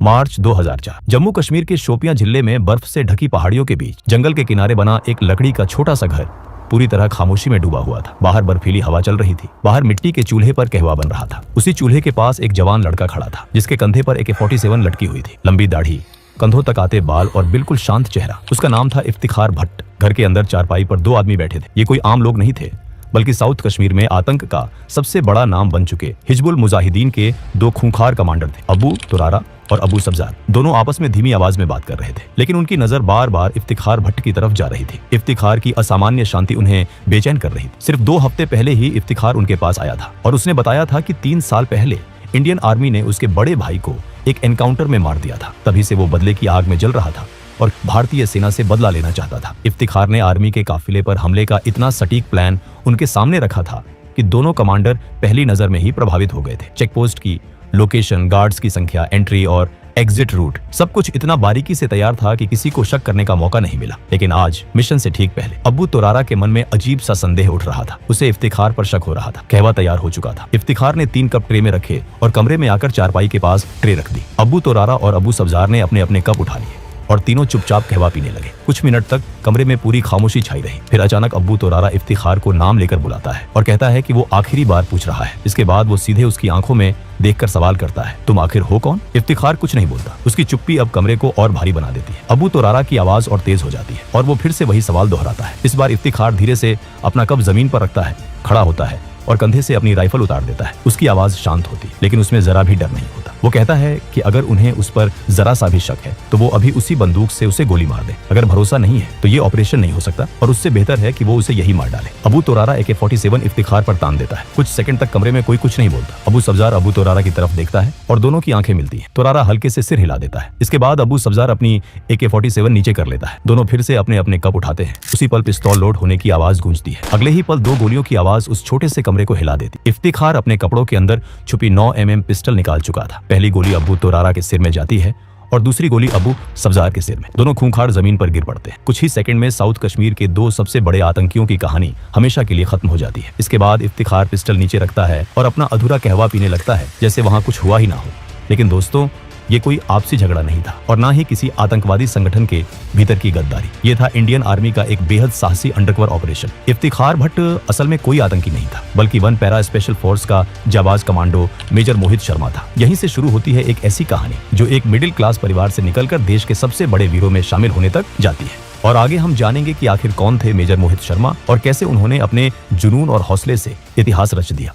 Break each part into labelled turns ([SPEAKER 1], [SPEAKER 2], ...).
[SPEAKER 1] मार्च 2004 जम्मू कश्मीर के शोपियां जिले में बर्फ से ढकी पहाड़ियों के बीच जंगल के किनारे बना एक लकड़ी का छोटा सा घर पूरी तरह खामोशी में डूबा हुआ था। बाहर बर्फीली हवा चल रही थी। बाहर मिट्टी के चूल्हे पर कहवा बन रहा था। उसी चूल्हे के पास एक जवान लड़का खड़ा था जिसके कंधे पर AK-47 लटकी हुई थी। लंबी दाढ़ी, कंधों तक आते बाल और बिल्कुल शांत चेहरा। उसका नाम था इफ्तिखार भट्ट। घर के अंदर चारपाई पर 2 आदमी बैठे थे। ये कोई आम लोग नहीं थे, बल्कि साउथ कश्मीर में आतंक का सबसे बड़ा नाम बन चुके हिजबुल मुजाहिदीन के 2 खूंखार कमांडर थे, अबू तुरारा और अबू सब्जार। दोनों आपस में धीमी आवाज में बात कर रहे थे, लेकिन उनकी नजर बार बार इफ्तिखार भट्ट की तरफ जा रही थी। इफ्तिखार की असामान्य शांति उन्हें बेचैन कर रही थी। सिर्फ 2 हफ्ते पहले ही इफ्तिखार उनके पास आया था और उसने बताया था कि 3 साल पहले इंडियन आर्मी ने उसके बड़े भाई को एक एनकाउंटर में मार दिया था। तभी से वो बदले की आग में जल रहा था और भारतीय सेना से बदला लेना चाहता था। इफ्तिखार ने आर्मी के काफिले पर हमले का इतना सटीक प्लान उनके सामने रखा था कि दोनों कमांडर पहली नजर में ही प्रभावित हो गए थे। चेकपोस्ट की लोकेशन, गार्ड्स की संख्या, एंट्री और एग्जिट रूट, सब कुछ इतना बारीकी से तैयार था कि किसी को शक करने का मौका नहीं मिला। लेकिन आज मिशन से ठीक पहले अबू तुरारा के मन में अजीब सा संदेह उठ रहा था। उसे इफ्तिखार पर शक हो रहा था। कहवा तैयार हो चुका था। इफ्तिखार ने 3 कप ट्रे में रखे और कमरे में आकर चारपाई के पास ट्रे रख दी। अबू तुरारा और अबू सब्जार ने अपने अपने कप उठा लिए और तीनों चुपचाप कहवा पीने लगे। कुछ मिनट तक कमरे में पूरी खामोशी छाई रही। फिर अचानक अबू तुरारा इफ्तिखार को नाम लेकर बुलाता है और कहता है कि वो आखिरी बार पूछ रहा है। इसके बाद वो सीधे उसकी आंखों में देखकर सवाल करता है, तुम आखिर हो कौन? इफ्तिखार कुछ नहीं बोलता। उसकी चुप्पी अब कमरे को और भारी बना देती है। अबू तुरारा की आवाज और तेज हो जाती है और वो फिर से वही सवाल दोहराता है। इस बार इफ्तिखार धीरे से अपना कप जमीन पर रखता है, खड़ा होता है और कंधे से अपनी राइफल उतार देता है। उसकी आवाज शांत होती, लेकिन उसमें जरा भी डर नहीं होता। वो कहता है कि अगर उन्हें उस पर जरा सा भी शक है तो वो अभी उसी बंदूक से उसे गोली मार दे। अगर भरोसा नहीं है तो ये ऑपरेशन नहीं हो सकता और उससे बेहतर है कि वो उसे यही मार डाले। अबू तुरारा AK-47 इफ्तिखार पर तान देता है। कुछ सेकंड तक कमरे में कोई कुछ नहीं बोलता। अबू सब्जार अबू तुरारा की तरफ देखता है और दोनों की आंखें मिलती हैं। तुरारा हल्के से सिर हिला देता है। इसके बाद अबू सब्जार अपनी AK-47 नीचे कर लेता है। दोनों फिर से अपने अपने कप उठाते हैं। उसी पल पिस्तौल लोड होने की आवाज गूंजती है। अगले ही पल 2 गोलियों की आवाज उस छोटे से कमरे को हिला देती। इफ्तिखार अपने कपड़ों के अंदर छुपी 9 mm पिस्टल निकाल चुका था। पहली गोली अबू तुरारा के सिर में जाती है और दूसरी गोली अबू सब्जार के सिर में। दोनों खूंखार जमीन पर गिर पड़ते हैं। कुछ ही सेकंड में साउथ कश्मीर के 2 सबसे बड़े आतंकियों की कहानी हमेशा के लिए खत्म हो जाती है। इसके बाद इफ्तिखार पिस्टल नीचे रखता है और अपना अधूरा कहवा पीने लगता है, जैसे वहां कुछ हुआ ही ना हो। लेकिन दोस्तों, ये कोई आपसी झगड़ा नहीं था और ना ही किसी आतंकवादी संगठन के भीतर की गद्दारी। ये था इंडियन आर्मी का एक बेहद साहसी अंडरकवर ऑपरेशन। इफ्तिखार भट्ट असल में कोई आतंकी नहीं था, बल्कि 1 पैरा स्पेशल फोर्स का जाबाज कमांडो मेजर मोहित शर्मा था। यहीं से शुरू होती है एक ऐसी कहानी जो एक मिडिल क्लास परिवार से निकलकर देश के सबसे बड़े वीरों में शामिल होने तक जाती है। और आगे हम जानेंगे कि आखिर कौन थे मेजर मोहित शर्मा और कैसे उन्होंने अपने जुनून और हौसले से इतिहास रच दिया।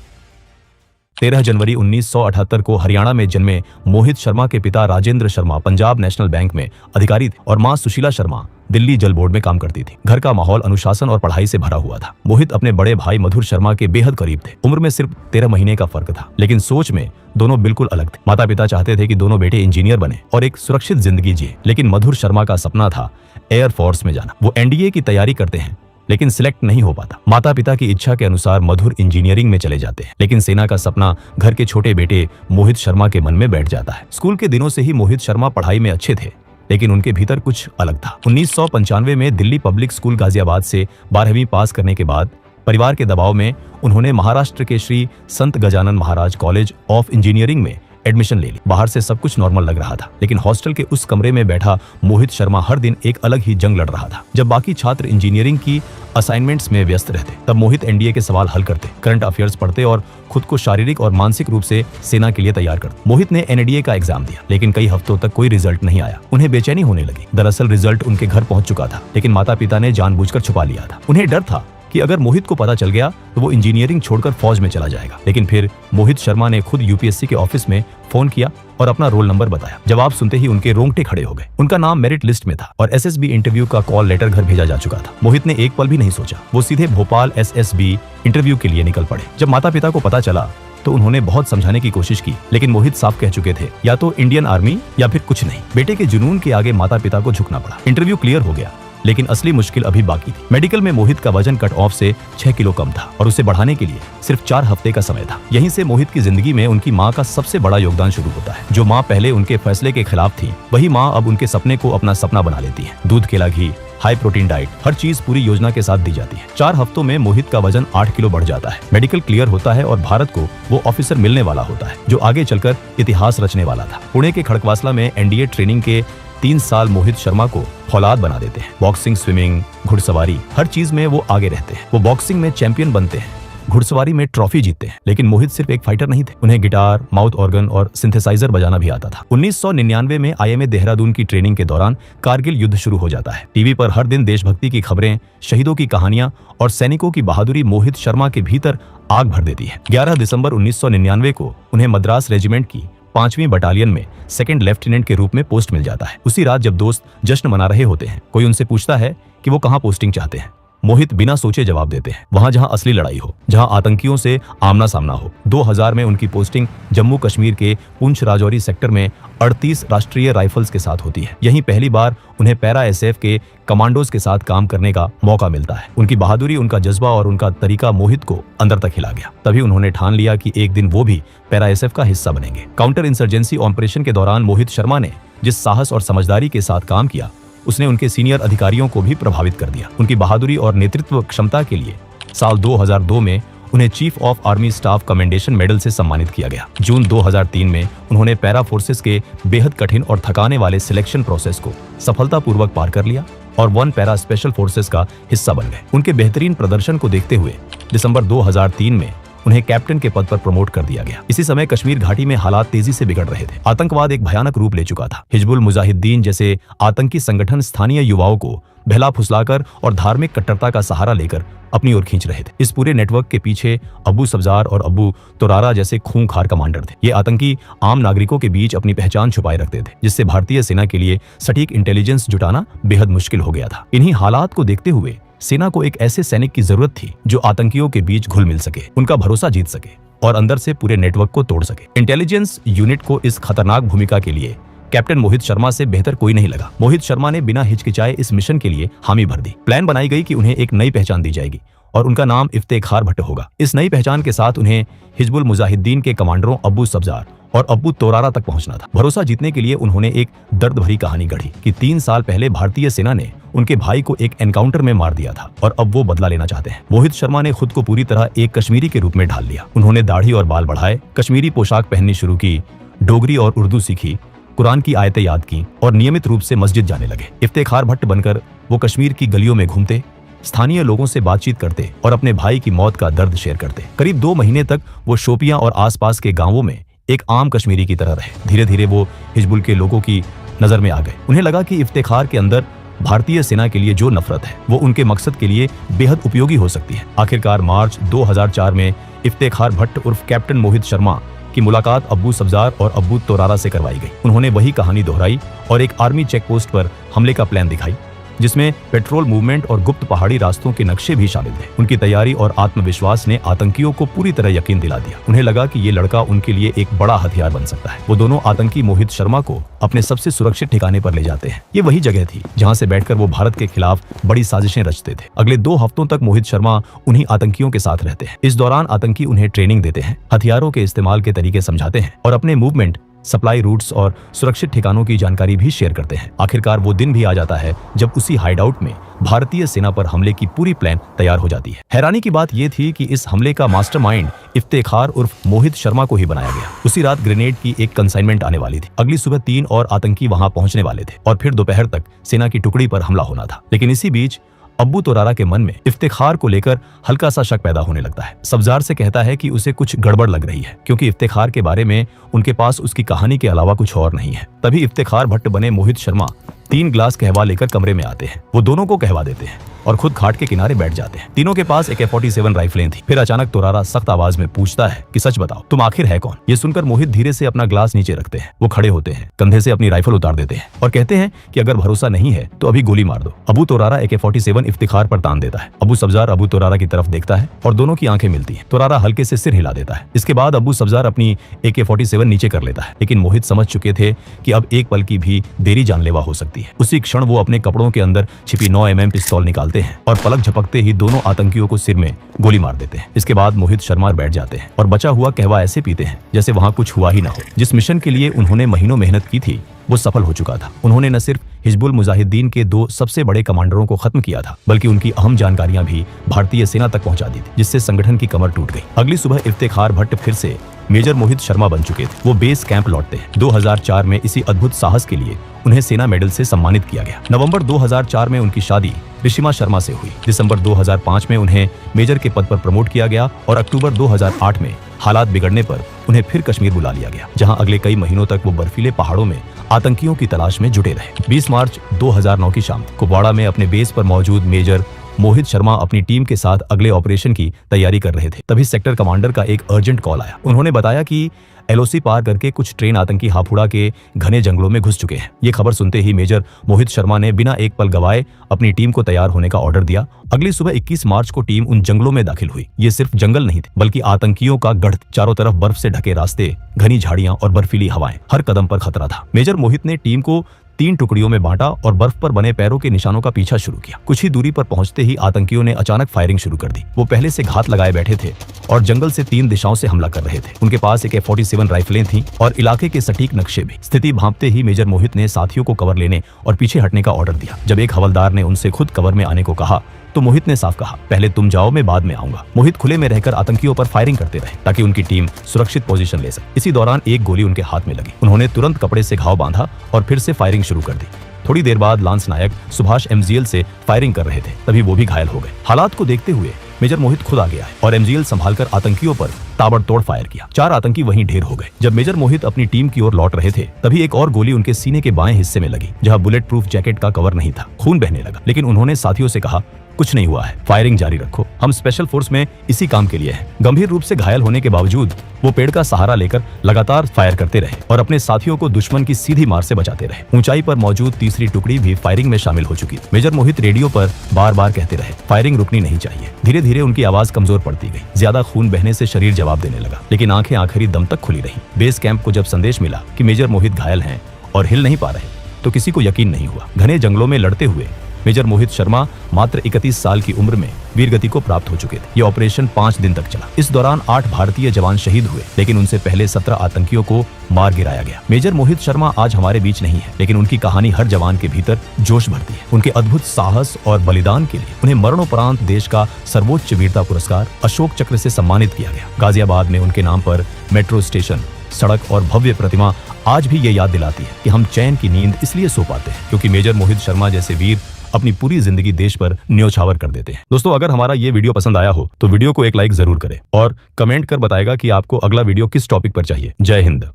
[SPEAKER 1] 13 जनवरी 1978 को हरियाणा में जन्मे मोहित शर्मा के पिता राजेंद्र शर्मा पंजाब नेशनल बैंक में अधिकारी थे और मां सुशीला शर्मा दिल्ली जल बोर्ड में काम करती थी। घर का माहौल अनुशासन और पढ़ाई से भरा हुआ था। मोहित अपने बड़े भाई मधुर शर्मा के बेहद करीब थे। उम्र में सिर्फ 13 महीने का फर्क था, लेकिन सोच में दोनों बिल्कुल अलग थे। माता पिता चाहते थे कि दोनों बेटे इंजीनियर बने और एक सुरक्षित जिंदगी जिए, लेकिन मधुर शर्मा का सपना था एयरफोर्स में जाना। वो NDA की तैयारी करते हैं, लेकिन सिलेक्ट नहीं हो पाता। माता पिता की इच्छा के अनुसार मधुर इंजीनियरिंग में चले जाते हैं, लेकिन सेना का सपना घर के छोटे बेटे मोहित शर्मा के मन में बैठ जाता है। स्कूल के दिनों से ही मोहित शर्मा पढ़ाई में अच्छे थे, लेकिन उनके भीतर कुछ अलग था। 1995 में दिल्ली पब्लिक स्कूल गाजियाबाद से 12वीं पास करने के बाद परिवार के दबाव में उन्होंने महाराष्ट्र के श्री संत Gajanan Maharaj college of engineering में एडमिशन ले ली। बाहर से सब कुछ नॉर्मल लग रहा था, लेकिन हॉस्टल के उस कमरे में बैठा मोहित शर्मा हर दिन एक अलग ही जंग लड़ रहा था। जब बाकी छात्र इंजीनियरिंग की असाइनमेंट्स में व्यस्त रहते, तब मोहित NDA के सवाल हल करते, करंट अफेयर्स पढ़ते और खुद को शारीरिक और मानसिक रूप से सेना के लिए तैयार करते। मोहित ने NDA का एग्जाम दिया, लेकिन कई हफ्तों तक कोई रिजल्ट नहीं आया। उन्हें बेचैनी होने लगी। दरअसल रिजल्ट उनके घर पहुंच चुका था, लेकिन माता पिता ने जानबूझकर छुपा लिया था। उन्हें डर था कि अगर मोहित को पता चल गया तो वो इंजीनियरिंग छोड़कर फौज में चला जाएगा। लेकिन फिर मोहित शर्मा ने खुद UPSC के ऑफिस में फोन किया और अपना रोल नंबर बताया। जवाब सुनते ही उनके रोंगटे खड़े हो गए। उनका नाम मेरिट लिस्ट में था और SSB इंटरव्यू का कॉल लेटर घर भेजा जा चुका था। मोहित ने एक पल भी नहीं सोचा, वो सीधे भोपाल SSB इंटरव्यू के लिए निकल पड़े। जब माता पिता को पता चला तो उन्होंने बहुत समझाने की कोशिश की, लेकिन मोहित साफ कह चुके थे, या तो इंडियन आर्मी या फिर कुछ नहीं। बेटे के जुनून के आगे माता पिता को झुकना पड़ा। इंटरव्यू क्लियर हो गया लेकिन असली मुश्किल अभी बाकी थी। मेडिकल में मोहित का वजन कट ऑफ से 6 किलो कम था और उसे बढ़ाने के लिए सिर्फ 4 हफ्ते का समय था। यहीं से मोहित की जिंदगी में उनकी माँ का सबसे बड़ा योगदान शुरू होता है। जो माँ पहले उनके फैसले के खिलाफ थी, वही माँ अब उनके सपने को अपना सपना बना लेती है। दूध, केला, घी, हाई प्रोटीन डाइट, हर चीज पूरी योजना के साथ दी जाती है। 4 हफ्तों में मोहित का वजन 8 किलो बढ़ जाता है। मेडिकल क्लियर होता है और भारत को वो ऑफिसर मिलने वाला होता है जो आगे चलकर इतिहास रचने वाला था। पुणे के खड़कवासला में एनडीए ट्रेनिंग के 3 साल मोहित शर्मा को फौलाद बना देते हैं। बॉक्सिंग, स्विमिंग, घुड़सवारी, हर चीज में वो आगे रहते हैं। वो बॉक्सिंग में चैंपियन बनते हैं, घुड़सवारी में ट्रॉफी जीतते हैं। लेकिन मोहित सिर्फ एक फाइटर नहीं थे, उन्हें गिटार, माउथ ऑर्गन और सिंथेसाइजर बजाना भी आता था। 1999 में आईएमए देहरादून की ट्रेनिंग के दौरान कारगिल युद्ध शुरू हो जाता है। टीवी पर हर दिन देशभक्ति की खबरें, शहीदों की कहानियां और सैनिकों की बहादुरी मोहित शर्मा के भीतर आग भर देती है। 11 दिसंबर 1999 को उन्हें मद्रास रेजिमेंट की 5वीं बटालियन में 2nd लेफ्टिनेंट के रूप में पोस्ट मिल जाता है। उसी रात जब दोस्त जश्न मना रहे होते हैं, कोई उनसे पूछता है कि वो कहाँ पोस्टिंग चाहते हैं। मोहित बिना सोचे जवाब देते हैं, वहां जहां असली लड़ाई हो, जहां आतंकियों से आमना सामना हो। 2000 में उनकी पोस्टिंग जम्मू कश्मीर के पुंछ राजौरी सेक्टर में 38 राष्ट्रीय राइफल्स के साथ होती है। यहीं पहली बार उन्हें पैरा एसएफ के कमांडोज के साथ काम करने का मौका मिलता है। उनकी बहादुरी, उनका जज्बा और उनका तरीका मोहित को अंदर तक हिला गया। तभी उन्होंने ठान लिया कि एक दिन वो भी पैरा एसएफ का हिस्सा बनेंगे। काउंटर इंसर्जेंसी ऑपरेशन के दौरान मोहित शर्मा ने जिस साहस और समझदारी के साथ काम किया, उसने उनके सीनियर अधिकारियों को भी प्रभावित कर दिया। उनकी बहादुरी और नेतृत्व क्षमता के लिए साल 2002 में उन्हें chief of army staff commendation medal से सम्मानित किया गया। जून 2003 में उन्होंने पैरा फोर्सेस के बेहद कठिन और थकाने वाले सिलेक्शन प्रोसेस को सफलतापूर्वक पार कर लिया और 1 पैरा स्पेशल फोर्सेस का हिस्सा बन गए। उनके बेहतरीन प्रदर्शन को देखते हुए दिसंबर 2003 में उन्हें कैप्टन के पद पर प्रमोट कर दिया गया। इसी समय कश्मीर घाटी में हालात तेजी से बिगड़ रहे थे। आतंकवाद एक भयानक रूप ले चुका था। हिजबुल मुजाहिदीन जैसे आतंकी संगठन स्थानीय युवाओं को बहला फुसलाकर और धार्मिक कट्टरता का सहारा लेकर अपनी ओर खींच रहे थे। इस पूरे नेटवर्क के पीछे अब्बू सब्जार और अब्बू तोरारा जैसे खूंखार कमांडर थे। ये आतंकी आम नागरिकों के बीच अपनी पहचान छुपाए रखते थे, जिससे भारतीय सेना के लिए सटीक इंटेलिजेंस जुटाना बेहद मुश्किल हो गया था। इन्हीं हालात को देखते हुए सेना को एक ऐसे सैनिक की जरूरत थी जो आतंकियों के बीच घुल मिल सके, उनका भरोसा जीत सके और अंदर से पूरे नेटवर्क को तोड़ सके। इंटेलिजेंस यूनिट को इस खतरनाक भूमिका के लिए कैप्टन मोहित शर्मा से बेहतर कोई नहीं लगा। मोहित शर्मा ने बिना हिचकिचाए इस मिशन के लिए हामी भर दी। प्लान बनाई गई कि उन्हें एक नई पहचान दी जाएगी और उनका नाम इफ्तेखार भट्ट होगा। इस नई पहचान के साथ उन्हें हिजबुल मुजाहिदीन के कमांडरों अब्बू सब्जार और अब्बू तोरारा तक पहुंचना था। भरोसा जीतने के लिए उन्होंने एक दर्द भरी कहानी गढ़ी कि 3 साल पहले भारतीय सेना ने उनके भाई को एक एनकाउंटर में मार दिया था और अब वो बदला लेना चाहते हैं। मोहित शर्मा ने खुद को पूरी तरह एक कश्मीरी के रूप में ढाल लिया। उन्होंने दाढ़ी और बाल बढ़ाए, कश्मीरी पोशाक पहननी शुरू की, डोगरी और उर्दू सीखी, कुरान की आयतें याद की और नियमित रूप से मस्जिद जाने लगे। इफ्तेखार भट्ट बनकर वो कश्मीर की गलियों में घूमते, स्थानीय लोगों से बातचीत करते और अपने भाई की मौत का दर्द शेयर करते। करीब 2 महीने तक वो शोपियां और आसपास के गांवों में एक आम कश्मीरी की तरह रहे। धीरे धीरे वो हिजबुल के लोगों की नजर में आ गए। उन्हें लगा कि इफ्तेखार के अंदर भारतीय सेना के लिए जो नफरत है वो उनके मकसद के लिए बेहद उपयोगी हो सकती है। आखिरकार मार्च 2004 में इफ्तेखार भट्ट उर्फ कैप्टन मोहित शर्मा की मुलाकात अब्बू सब्जार और अब्बू तोरारा से करवाई गई। उन्होंने वही कहानी दोहराई और एक आर्मी चेकपोस्ट पर हमले का प्लान दिखाई, जिसमें पेट्रोल मूवमेंट और गुप्त पहाड़ी रास्तों के नक्शे भी शामिल थे। उनकी तैयारी और आत्मविश्वास ने आतंकियों को पूरी तरह यकीन दिला दिया। उन्हें लगा कि ये लड़का उनके लिए एक बड़ा हथियार बन सकता है। वो दोनों आतंकी मोहित शर्मा को अपने सबसे सुरक्षित ठिकाने पर ले जाते हैं। ये वही जगह थी जहां से बैठकर वो भारत के खिलाफ बड़ी साजिशें रचते थे। अगले 2 हफ्तों तक मोहित शर्मा उन्हीं आतंकियों के साथ रहते हैं। इस दौरान आतंकी उन्हें ट्रेनिंग देते हैं, हथियारों के इस्तेमाल के तरीके समझाते हैं और अपने मूवमेंट, सप्लाई रूट्स और सुरक्षित ठिकानों की जानकारी भी शेयर करते हैं। आखिरकार वो दिन भी आ जाता है जब उसी हाइडआउट में भारतीय सेना पर हमले की पूरी प्लान तैयार हो जाती है। हैरानी की बात यह थी कि इस हमले का मास्टरमाइंड इफ्तेखार उर्फ मोहित शर्मा को ही बनाया गया। उसी रात ग्रेनेड की एक कंसाइनमेंट आने वाली थी। अगली सुबह 3 और आतंकी वहां पहुंचने वाले थे और फिर दोपहर तक सेना की टुकड़ी पर हमला होना था। लेकिन इसी बीच अब्बू तोरारा के मन में इफ्तेखार को लेकर हल्का सा शक पैदा होने लगता है। सब्जार से कहता है कि उसे कुछ गड़बड़ लग रही है, क्योंकि इफ्तेखार के बारे में उनके पास उसकी कहानी के अलावा कुछ और नहीं है। तभी इफ्तेखार भट्ट बने मोहित शर्मा 3 गिलास कहवा लेकर कमरे में आते हैं। वो दोनों को कहवा देते हैं और खुद खाट के किनारे बैठ जाते हैं। तीनों के पास AK-47 राइफलें थी। फिर अचानक तोरारा सख्त आवाज में पूछता है कि सच बताओ, तुम आखिर है कौन? ये सुनकर मोहित धीरे से अपना ग्लास नीचे रखते हैं। वो खड़े होते हैं, कंधे से अपनी राइफल उतार देते हैं और कहते हैं कि अगर भरोसा नहीं है तो अभी गोली मार दो। अबू तोरारा AK-47 इफ्तिखार पर तान देता है। अबू सब्जार अबू तोरारा की तरफ देखता है और दोनों की आंखें मिलती हैं। तोरारा हल्के से सिर हिला देता है। इसके बाद अबू सब्जार अपनी AK-47 नीचे कर लेता है, लेकिन मोहित समझ चुके थे कि अब एक पल की भी देरी जानलेवा हो सकती है। उसी क्षण वो अपने कपड़ों के अंदर छिपी 9mm पिस्तौल निकालते हैं और पलक झपकते ही दोनों आतंकियों को सिर में गोली मार देते हैं। इसके बाद मोहित शर्मा बैठ जाते हैं और बचा हुआ कहवा ऐसे पीते हैं जैसे वहां कुछ हुआ ही ना हो। जिस मिशन के लिए उन्होंने महीनों मेहनत की थी वो सफल हो चुका था। उन्होंने न सिर्फ हिजबुल मुजाहिदीन के 2 सबसे बड़े कमांडरों को खत्म किया था, बल्कि उनकी अहम जानकारियां भी भारतीय सेना तक पहुंचा दी थी, जिससे संगठन की कमर टूट गई। अगली सुबह इफ्तिखार भट्ट फिर से मेजर मोहित शर्मा बन चुके थे। वो बेस कैंप लौटते हैं। 2004 में इसी अद्भुत साहस के लिए उन्हें सेना मेडल से सम्मानित किया गया। नवंबर 2004 में उनकी शादी ऋषिमा शर्मा से हुई। दिसंबर 2005 में उन्हें मेजर के पद पर प्रमोट किया गया और अक्टूबर 2008 में हालात बिगड़ने पर उन्हें फिर कश्मीर बुला लिया गया, जहां अगले कई महीनों तक वो बर्फीले पहाड़ों में आतंकियों की तलाश में जुटे रहे। 20 मार्च 2009 की शाम कुपवाड़ा में अपने बेस पर मौजूद मेजर मोहित शर्मा अपनी टीम के साथ अगले ऑपरेशन की तैयारी कर रहे थे। तभी सेक्टर कमांडर का एक अर्जेंट कॉल आया। उन्होंने बताया कि LOC पार करके कुछ ट्रेन आतंकी हापुड़ा के घने जंगलों में घुस चुके हैं। ये खबर सुनते ही मेजर मोहित शर्मा ने बिना एक पल गवाए अपनी टीम को तैयार होने का ऑर्डर दिया। अगली सुबह 21 मार्च को टीम उन जंगलों में दाखिल हुई। ये सिर्फ जंगल नहीं थे, बल्कि आतंकियों का गढ़। चारों तरफ बर्फ से ढके रास्ते, घनी झाड़ियां और बर्फीली हवाएं, हर कदम पर खतरा था। मेजर मोहित ने टीम को 3 टुकड़ियों में बांटा और बर्फ पर बने पैरों के निशानों का पीछा शुरू किया। कुछ ही दूरी पर पहुंचते ही आतंकियों ने अचानक फायरिंग शुरू कर दी। वो पहले से घात लगाए बैठे थे और जंगल से 3 दिशाओं से हमला कर रहे थे। उनके पास AK-47 राइफलें थीं और इलाके के सटीक नक्शे भी। स्थिति भांपते ही मेजर मोहित ने साथियों को कवर लेने और पीछे हटने का ऑर्डर दिया। जब एक हवलदार ने उनसे खुद कवर में आने को कहा तो मोहित ने साफ कहा, पहले तुम जाओ, मैं बाद में आऊंगा। मोहित खुले में रहकर आतंकियों पर फायरिंग करते रहे ताकि उनकी टीम सुरक्षित पोजीशन ले सके। इसी दौरान एक गोली उनके हाथ में लगी। उन्होंने तुरंत कपड़े से घाव बांधा और फिर से फायरिंग शुरू कर दी। थोड़ी देर बाद लांस नायक सुभाष MGL से फायरिंग कर रहे थे, तभी वो भी घायल हो गए। हालात को देखते हुए मेजर मोहित खुद आगे आए और MGL संभालकर आतंकियों पर ताबड़तोड़ फायर किया। 4 आतंकी वहीं ढेर हो गए। जब मेजर मोहित अपनी टीम की ओर लौट रहे थे, तभी एक और गोली उनके सीने के बाएं हिस्से में लगी, जहां बुलेट प्रूफ जैकेट का कवर नहीं था। खून बहने लगा, लेकिन उन्होंने साथियों से कहा, कुछ नहीं हुआ है, फायरिंग जारी रखो, हम स्पेशल फोर्स में इसी काम के लिए हैं। गंभीर रूप से घायल होने के बावजूद वो पेड़ का सहारा लेकर लगातार फायर करते रहे और अपने साथियों को दुश्मन की सीधी मार से बचाते रहे। ऊंचाई पर मौजूद तीसरी टुकड़ी भी फायरिंग में शामिल हो चुकी। मेजर मोहित रेडियो पर बार बार कहते रहे, फायरिंग रुकनी नहीं चाहिए। धीरे धीरे उनकी आवाज कमजोर पड़ती गई। ज्यादा खून बहने से शरीर जवाब देने लगा, लेकिन आंखें आखिरी दम तक खुली रही। बेस कैंप को जब संदेश मिला कि मेजर मोहित घायल हैं और हिल नहीं पा रहे, तो किसी को यकीन नहीं हुआ। घने जंगलों में लड़ते हुए मेजर मोहित शर्मा मात्र 31 साल की उम्र में वीरगति को प्राप्त हो चुके थे। ये ऑपरेशन 5 दिन तक चला। इस दौरान 8 भारतीय जवान शहीद हुए, लेकिन उनसे पहले 17 आतंकियों को मार गिराया गया। मेजर मोहित शर्मा आज हमारे बीच नहीं है, लेकिन उनकी कहानी हर जवान के भीतर जोश भरती है। उनके अद्भुत साहस और बलिदान के लिए उन्हें मरणोपरांत देश का सर्वोच्च वीरता पुरस्कार अशोक चक्र से सम्मानित किया गया। गाजियाबाद में उनके नाम पर मेट्रो स्टेशन, सड़क और भव्य प्रतिमा आज भी ये याद दिलाती है कि हम चैन की नींद इसलिए सो पाते हैं क्योंकि मेजर मोहित शर्मा जैसे वीर अपनी पूरी जिंदगी देश पर न्योछावर कर देते हैं। दोस्तों, अगर हमारा ये वीडियो पसंद आया हो तो वीडियो को एक लाइक जरूर करें और कमेंट कर बताएगा कि आपको अगला वीडियो किस टॉपिक पर चाहिए। जय हिंद।